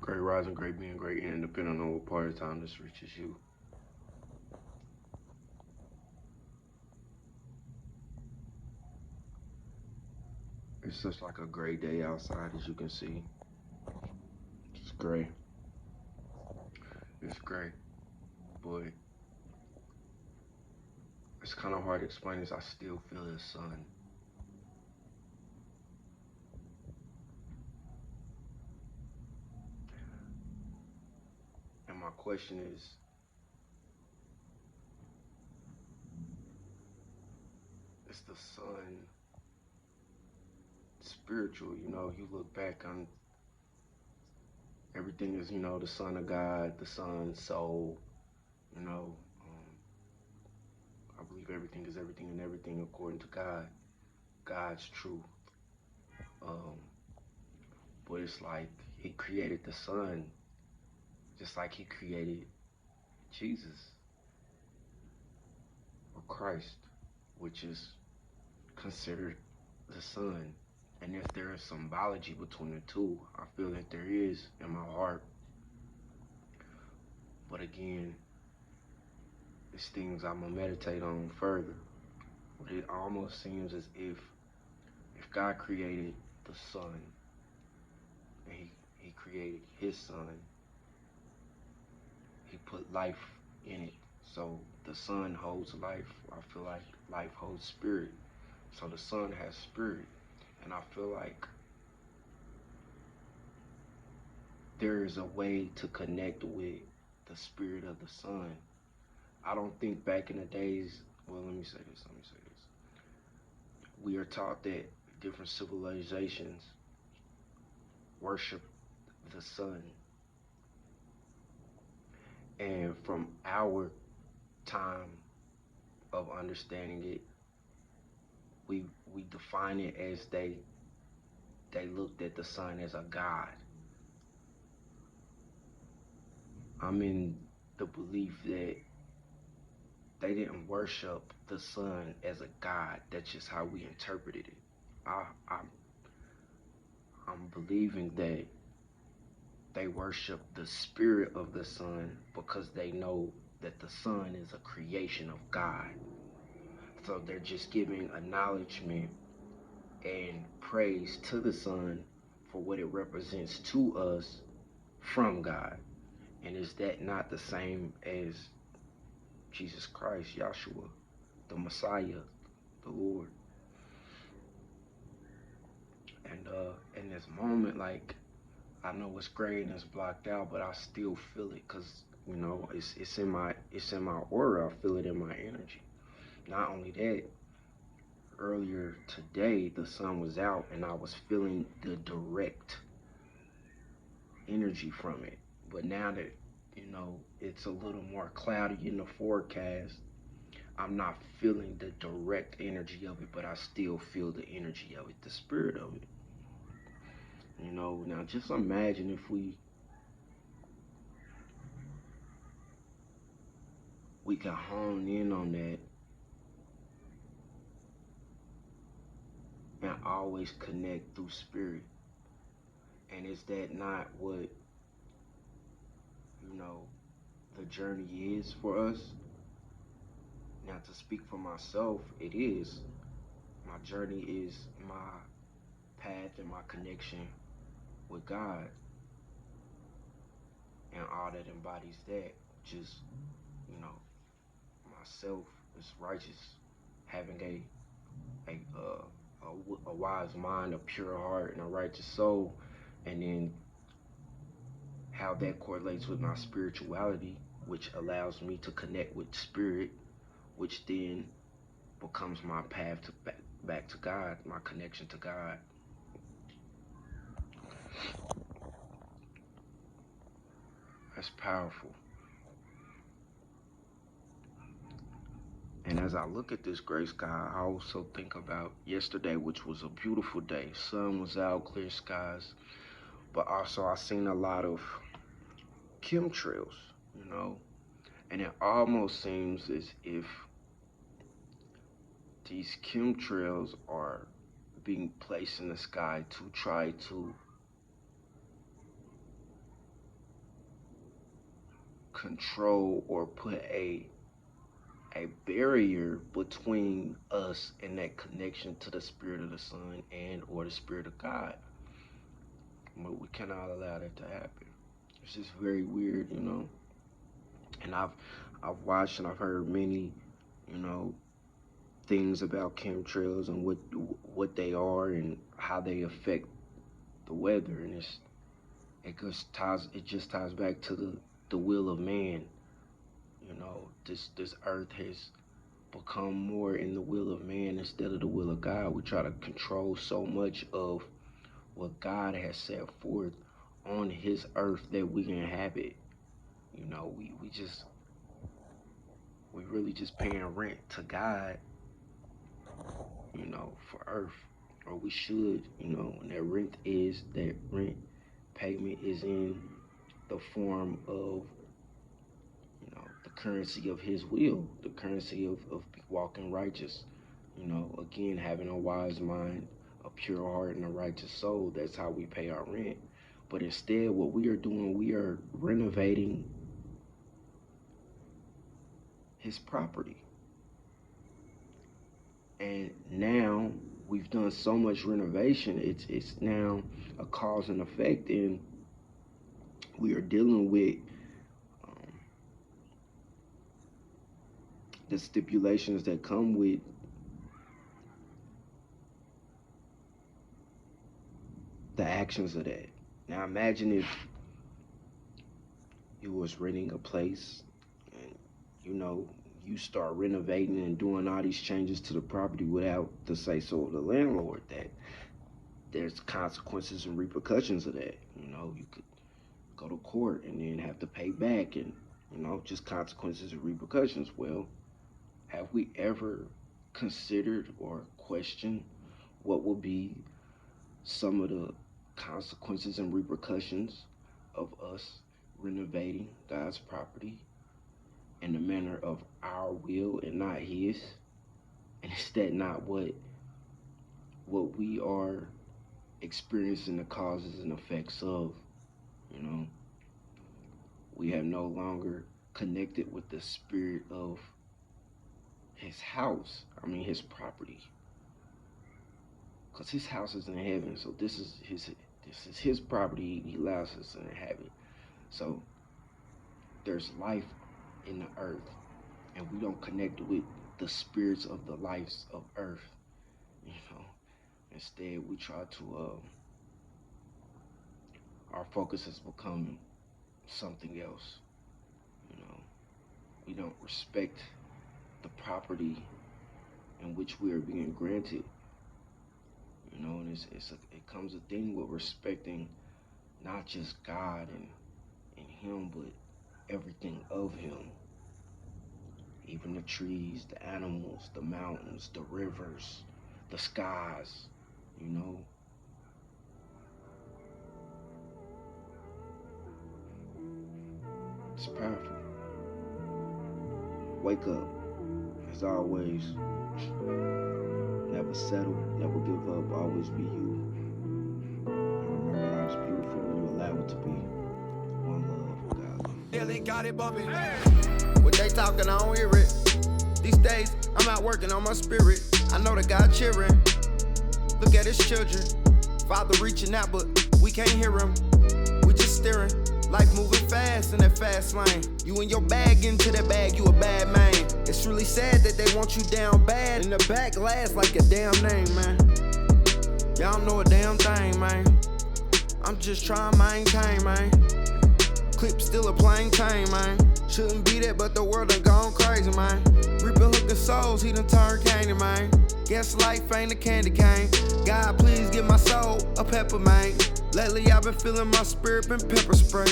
Great rising, great being, great end, depending on what part of time this reaches you. It's just like a great day outside, as you can see. It's gray. It's gray, but it's kind of hard to explain this. I still feel the sun. And my question is the sun spiritual? You look back on everything is, the son of God, the son, soul, you know. I believe everything is everything and everything according to God, God's truth. Um, but it's like he created the sun just like he created Jesus or Christ, which is considered the sun. And if there is symbology between the two, I feel that there is in my heart. But again, it's things I'm gonna meditate on further. But it almost seems as if God created the sun and he created his son, he put life in it. So the sun holds life. I feel like life holds spirit. So the sun has spirit. And I feel like there is a way to connect with the spirit of the sun. I don't think back in the days, well, let me say this. We are taught that different civilizations worship the sun. And from our time of understanding it, we define it as they looked at the sun as a god. I'm in the belief that they didn't worship the sun as a god. That's just how we interpreted it. I'm believing that they worship the spirit of the sun because they know that the sun is a creation of God. So they're just giving acknowledgement and praise to the sun for what it represents to us from God. And is that not the same as Jesus Christ, Yahshua, the Messiah, the Lord? And in this moment, like, I know it's gray and it's blocked out, but I still feel it because it's in my aura. I feel it in my energy. Not only that, earlier today the sun was out and I was feeling the direct energy from it. But now that it's a little more cloudy in the forecast, I'm not feeling the direct energy of it, but I still feel the energy of it, the spirit of it. Now just imagine if we can hone in on that and always connect through spirit. And is that not what, the journey is for us? Now, to speak for myself, it is. My journey is my path and my connection with God and all that embodies that, which is, myself is righteous, having a wise mind, a pure heart, and a righteous soul, and then how that correlates with my spirituality, which allows me to connect with spirit, which then becomes my path to back to God, my connection to God. That's powerful. And as I look at this gray sky, I also think about yesterday, which was a beautiful day. Sun was out, clear skies, but also I seen a lot of chemtrails, and it almost seems as if these chemtrails are being placed in the sky to try to control or put a barrier between us and that connection to the Spirit of the Son and or the Spirit of God. But we cannot allow that to happen. It's just very weird, you know. And I've watched and I've heard many, you know, things about chemtrails and what they are and how they affect the weather, and it just ties back to the will of man. You know, this earth has become more in the will of man instead of the will of God. We try to control so much of what God has set forth on his earth that we can inhabit. You know, we really just paying rent to God, you know, for earth. Or we should, you know, and that rent payment is in the form of, you know, the currency of his will, the currency of walking righteous, you know, again, having a wise mind, a pure heart, and a righteous soul. That's how we pay our rent. But instead, what we are doing, we are renovating his property. And now we've done so much renovation, it's now a cause and effect, and we are dealing with the stipulations that come with the actions of that. Now imagine if you was renting a place and, you know, you start renovating and doing all these changes to the property without the say-so of the landlord, that there's consequences and repercussions of that. You know, you could go to court and then have to pay back, and, you know, just consequences and repercussions. Well, have we ever considered or questioned what will be some of the consequences and repercussions of us renovating God's property in the manner of our will and not his? And is that not what we are experiencing the causes and effects of? You know, we have no longer connected with the spirit of his house, his property, because his house is in heaven. So this is his property. He allows us to inhabit. So there's life in the earth, and we don't connect with the spirits of the lives of earth. You know, instead we try to our focus has become something else. You know, we don't respect the property in which we are being granted. You know, and it comes a thing with respecting not just God and him, but everything of him. Even the trees, the animals, the mountains, the rivers, the skies, you know. It's powerful. Wake up. As always, never settle, never give up, always be you. And remember, life's beautiful when you allow it to be. One love, God. Yeah, they got it bumping. What they talking, I don't hear it. These days, I'm out working on my spirit. I know that God cheering. Look at his children. Father reaching out, but we can't hear him. We just staring. Life moving fast in that fast lane. You and your bag into that bag, you a bad man. It's really sad that they want you down bad. And the back last like a damn name, man. Y'all don't know a damn thing, man. I'm just trying to maintain, man. Clip still a plain tame, man. Shouldn't be that, but the world done gone crazy, man. Reaping hooking souls, he done turned candy, man. Guess life ain't a candy cane. God, please give my soul a pepper, man. Lately I've been feeling my spirit been pepper spray.